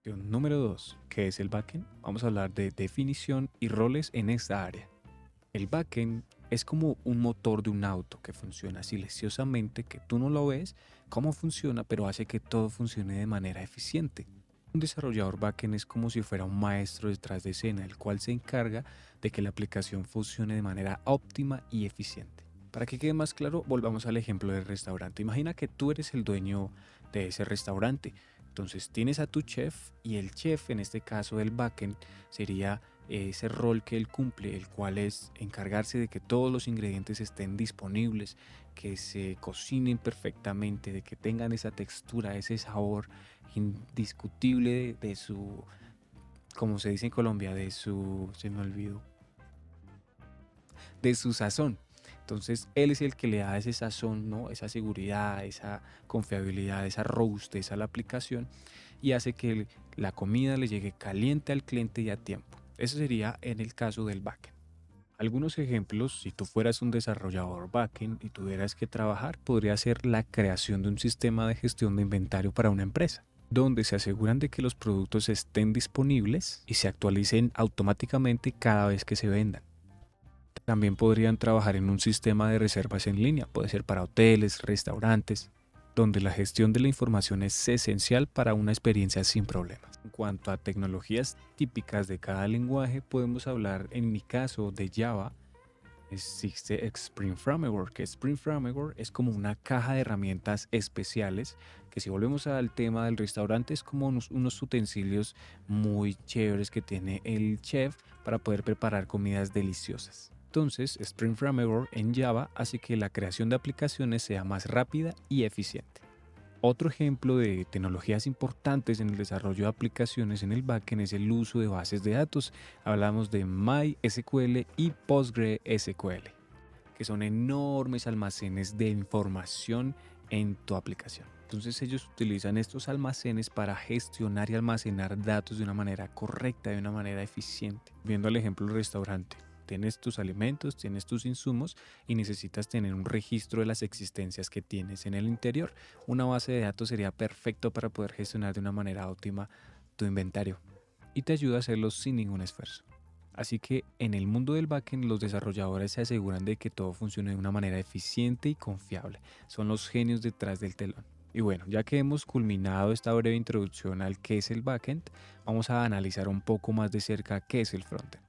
Número 2, ¿qué es el backend? Vamos a hablar de definición y roles en esta área. El backend es como un motor de un auto que funciona silenciosamente, que tú no lo ves cómo funciona, pero hace que todo funcione de manera eficiente. Un desarrollador backend es como si fuera un maestro detrás de escena, el cual se encarga de que la aplicación funcione de manera óptima y eficiente. Para que quede más claro, volvamos al ejemplo del restaurante. Imagina que tú eres el dueño de ese restaurante. Entonces tienes a tu chef y el chef, en este caso del backend, sería ese rol que él cumple, el cual es encargarse de que todos los ingredientes estén disponibles, que se cocinen perfectamente, de que tengan esa textura, ese sabor indiscutible de su, como se dice en Colombia, se me olvidó, de su sazón. Entonces él es el que le da ese sazón, ¿no? Esa seguridad, esa confiabilidad, esa robustez a la aplicación y hace que la comida le llegue caliente al cliente y a tiempo. Eso sería en el caso del backend. Algunos ejemplos, si tú fueras un desarrollador backend y tuvieras que trabajar, podría ser la creación de un sistema de gestión de inventario para una empresa, donde se aseguran de que los productos estén disponibles y se actualicen automáticamente cada vez que se vendan. También podrían trabajar en un sistema de reservas en línea, puede ser para hoteles, restaurantes, donde la gestión de la información es esencial para una experiencia sin problemas. En cuanto a tecnologías típicas de cada lenguaje, podemos hablar en mi caso de Java. Existe Spring Framework, que Spring Framework es como una caja de herramientas especiales, que si volvemos al tema del restaurante es como unos utensilios muy chéveres que tiene el chef para poder preparar comidas deliciosas. Entonces, Spring Framework en Java hace que la creación de aplicaciones sea más rápida y eficiente. Otro ejemplo de tecnologías importantes en el desarrollo de aplicaciones en el backend es el uso de bases de datos. Hablamos de MySQL y PostgreSQL, que son enormes almacenes de información en tu aplicación. Entonces ellos utilizan estos almacenes para gestionar y almacenar datos de una manera correcta, de una manera eficiente. Viendo el ejemplo del restaurante, tienes tus alimentos, tienes tus insumos y necesitas tener un registro de las existencias que tienes en el interior. Una base de datos sería perfecto para poder gestionar de una manera óptima tu inventario y te ayuda a hacerlo sin ningún esfuerzo. Así que en el mundo del backend los desarrolladores se aseguran de que todo funcione de una manera eficiente y confiable. Son los genios detrás del telón. Y bueno, ya que hemos culminado esta breve introducción al qué es el backend, vamos a analizar un poco más de cerca qué es el frontend.